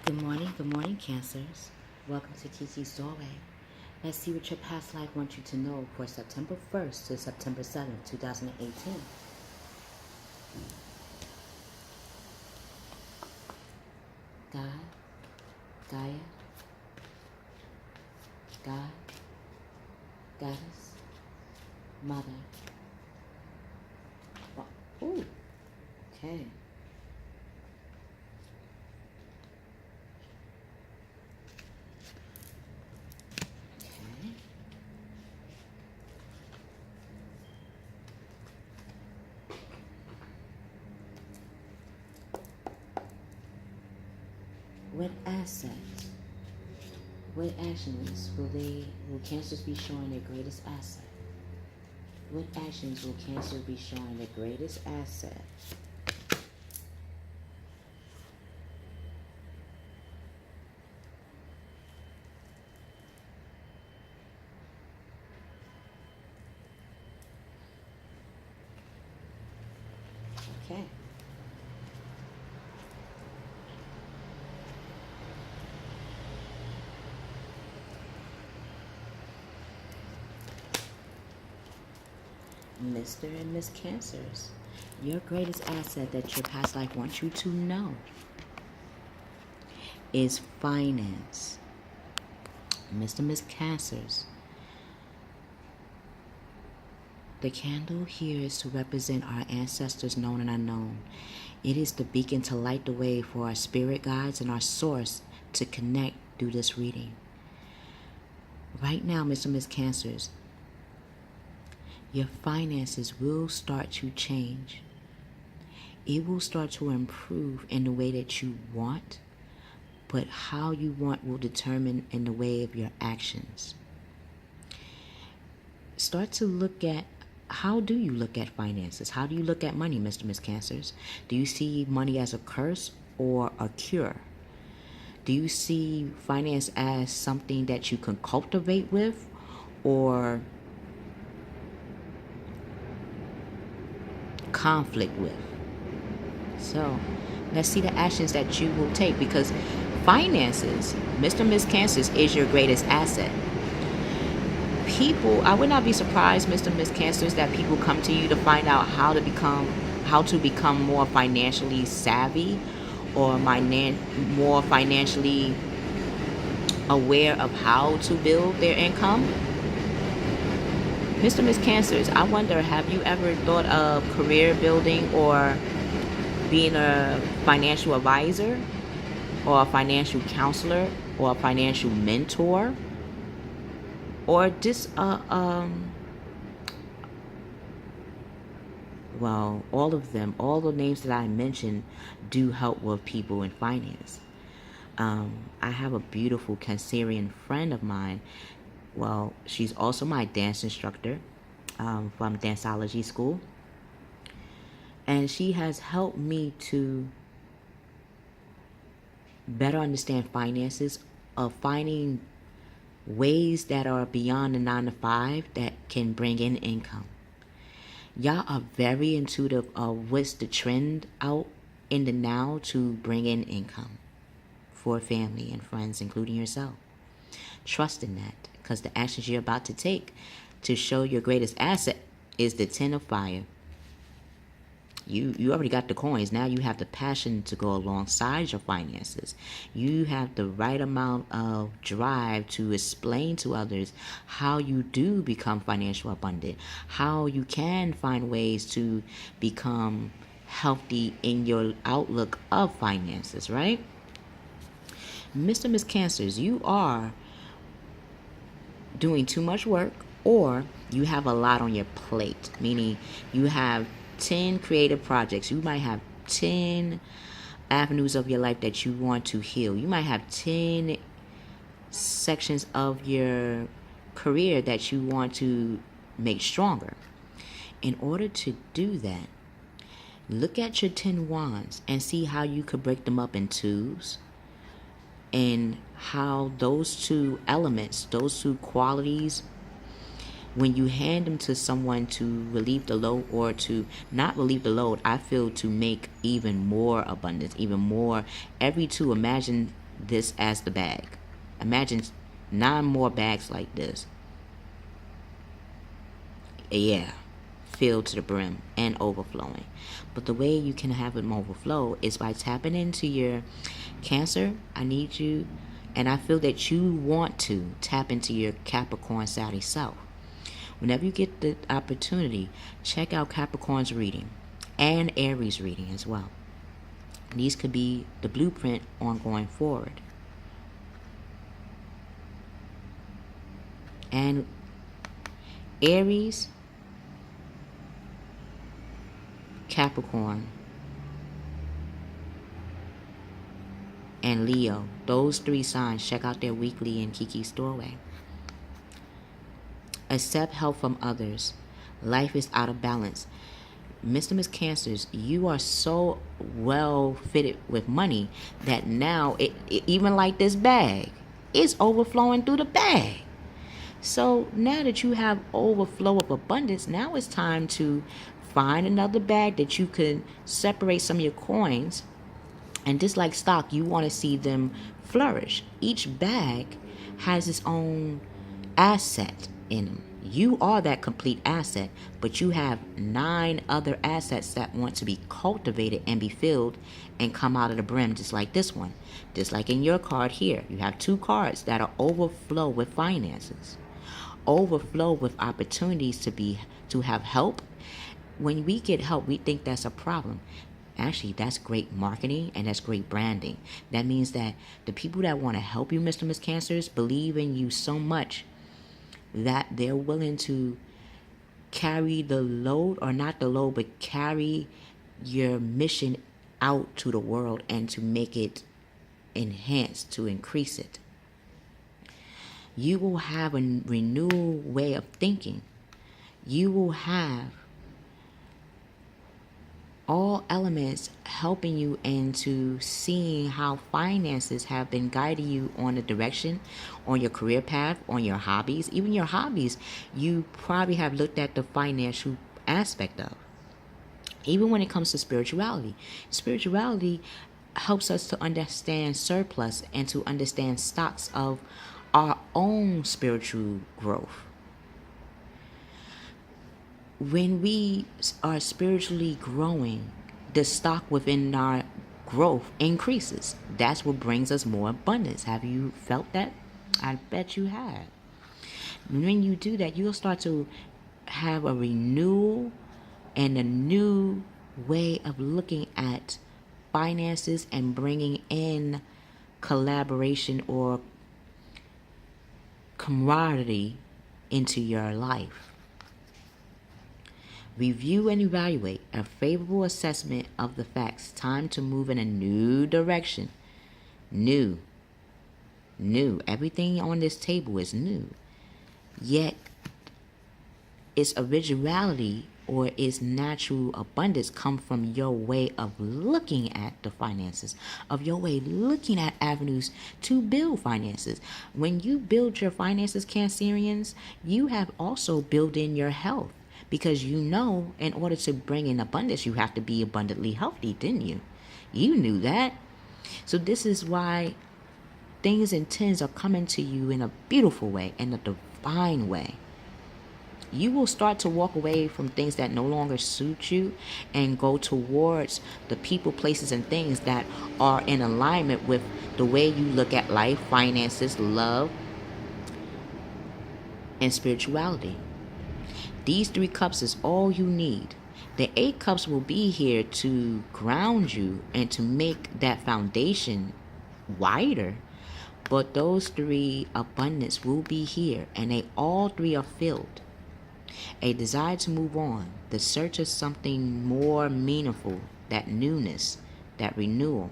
Good morning, Cancers. Welcome to Kiki's Doorway. Let's see what your past life wants you to know for September 1st to September 7th, 2018. God, Gaia, God, Goddess, Mother. Ooh, okay. Okay. What assets, what actions will Cancers be showing their greatest asset? What actions will Cancer be showing their greatest asset? Okay. Mr. and Miss Cancers, your greatest asset that your past life wants you to know is finance. Mr. and Miss Cancers, the candle here is to represent our ancestors known and unknown. It is the beacon to light the way for our spirit guides and our source to connect through this reading. Right now, Mr. and Miss Cancers, your finances will start to change. It will start to improve in the way that you want, but how you want will determine in the way of your actions. Start to look at, how do you look at finances? How do you look at money, Mr. and Miss Cancers? Do you see money as a curse or a cure? Do you see finance as something that you can cultivate with, or conflict with? So let's see the actions that you will take, because finances, Mr. and Miss Cancers, is your greatest asset. People, I would not be surprised, Mr. and Miss Cancers, that people come to you to find out how to become more financially savvy, or more financially aware of how to build their income. Mr. and Miss Cancers, I wonder, have you ever thought of career building or being a financial advisor or a financial counselor or a financial mentor, or just well, all of them, all the names that I mentioned do help with people in finance. I have a beautiful Cancerian friend of mine. Well, she's also my dance instructor from Danceology School. And she has helped me to better understand finances, of finding ways that are beyond the 9 to 5 that can bring in income. Y'all are very intuitive of what's the trend out in the now to bring in income for family and friends, including yourself. Trust in that, because the actions you're about to take to show your greatest asset is the 10 of fire. You already got the coins. Now you have the passion to go alongside your finances. You have the right amount of drive to explain to others how you do become financial abundant, how you can find ways to become healthy in your outlook of finances, right? Mr. and Miss Cancers, you are doing too much work, or you have a lot on your plate, meaning you have 10 creative projects. You might have 10 avenues of your life that you want to heal. You might have 10 sections of your career that you want to make stronger. In order to do that, look at your 10 wands and see how you could break them up in twos, and how those two elements, those two qualities, when you hand them to someone to relieve the load, or to not relieve the load, I feel to make even more abundance, even more. Every two, imagine this as the bag. Imagine 9 more bags like this. Yeah, filled to the brim and overflowing. But the way you can have them overflow is by tapping into your Cancer. I need you, and I feel that you want to tap into your Capricorn Saturday self. Whenever you get the opportunity, check out Capricorn's reading and Aries reading as well. These could be the blueprint on going forward. And Aries, Capricorn, and Leo, those 3 signs, check out their weekly in Kiki's Doorway. Accept help from others. Life is out of balance. Mr. and Miss Cancers, you are so well fitted with money that now, it even like this bag, it's overflowing through the bag. So now that you have overflow of abundance, now it's time to find another bag that you can separate some of your coins. And just like stock, you want to see them flourish. Each bag has its own asset in them. You are that complete asset, but you have 9 other assets that want to be cultivated and be filled and come out of the brim, just like this one. Just like in your card here, you have 2 cards that are overflow with finances, overflow with opportunities to have help. When we get help, we think that's a problem. Actually, that's great marketing and that's great branding. That means that the people that want to help you, Mr. and Miss Cancers, believe in you so much that they're willing to carry the load, or not the load, but carry your mission out to the world and to make it enhance, to increase it. You will have a renewed way of thinking. You will have all elements helping you into seeing how finances have been guiding you on the direction, on your career path, on your hobbies. Even your hobbies, you probably have looked at the financial aspect of. Even when it comes to spirituality, spirituality helps us to understand surplus and to understand stocks of our own spiritual growth. When we are spiritually growing, the stock within our growth increases. That's what brings us more abundance. Have you felt that? I bet you have. When you do that, you'll start to have a renewal and a new way of looking at finances and bringing in collaboration or camaraderie into your life. Review and evaluate a favorable assessment of the facts. Time to move in a new direction. New. Everything on this table is new. Yet, its originality or its natural abundance come from your way of looking at the finances, of your way looking at avenues to build finances. When you build your finances, Cancerians, you have also built in your health. Because you know, in order to bring in abundance, you have to be abundantly healthy, didn't you? You knew that. So this is why things and tens are coming to you in a beautiful way, in a divine way. You will start to walk away from things that no longer suit you and go towards the people, places, and things that are in alignment with the way you look at life, finances, love, and spirituality. These 3 cups is all you need. The 8 cups will be here to ground you and to make that foundation wider. But those 3 abundance will be here, and they all 3 are filled. A desire to move on, the search of something more meaningful, that newness, that renewal.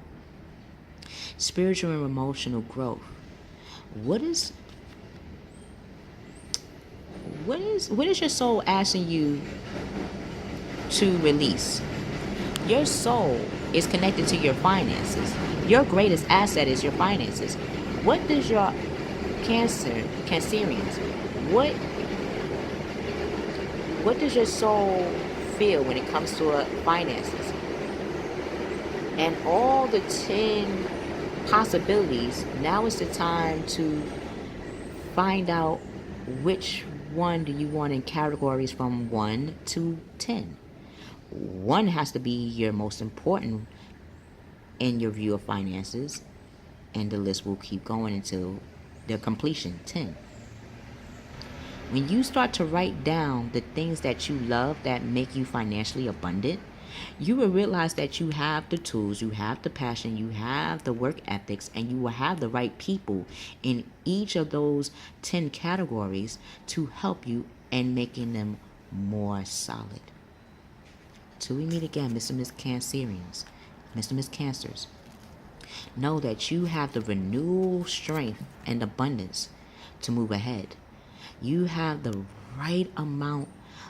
Spiritual and emotional growth. What is your soul asking you to release? Your soul is connected to your finances. Your greatest asset is your finances. What does your Cancerians, what does your soul feel when it comes to finances? And all the 10 possibilities, now is the time to find out which one do you want in categories from 1 to 10. 1 has to be your most important in your view of finances, and the list will keep going until their completion, 10. When you start to write down the things that you love that make you financially abundant, you will realize that you have the tools, you have the passion, you have the work ethics, and you will have the right people in each of those 10 categories to help you in making them more solid. Till we meet again, Mr. and Miss Cancerians, Mr. and Miss Cancers, know that you have the renewal strength and abundance to move ahead. You have the right amount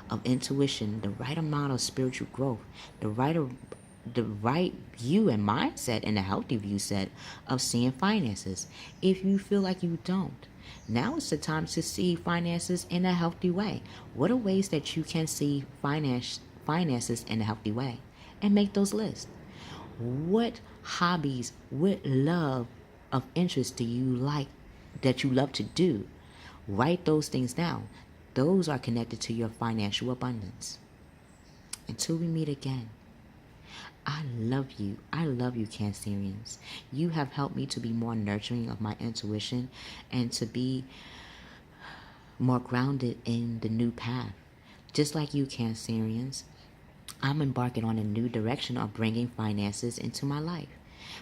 of intuition, the right amount of spiritual growth, the right view and mindset and a healthy view set of seeing finances. If you feel like you don't, now is the time to see finances in a healthy way. What are ways that you can see finances in a healthy way? And make those lists. What hobbies, what love of interest do you like that you love to do? Write those things down. Those are connected to your financial abundance. Until we meet again, I love you. I love you, Cancerians. You have helped me to be more nurturing of my intuition and to be more grounded in the new path. Just like you, Cancerians, I'm embarking on a new direction of bringing finances into my life.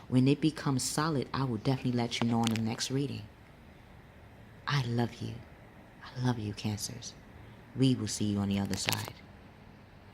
When it becomes solid, I will definitely let you know on the next reading. I love you. I love you, Cancers. We will see you on the other side.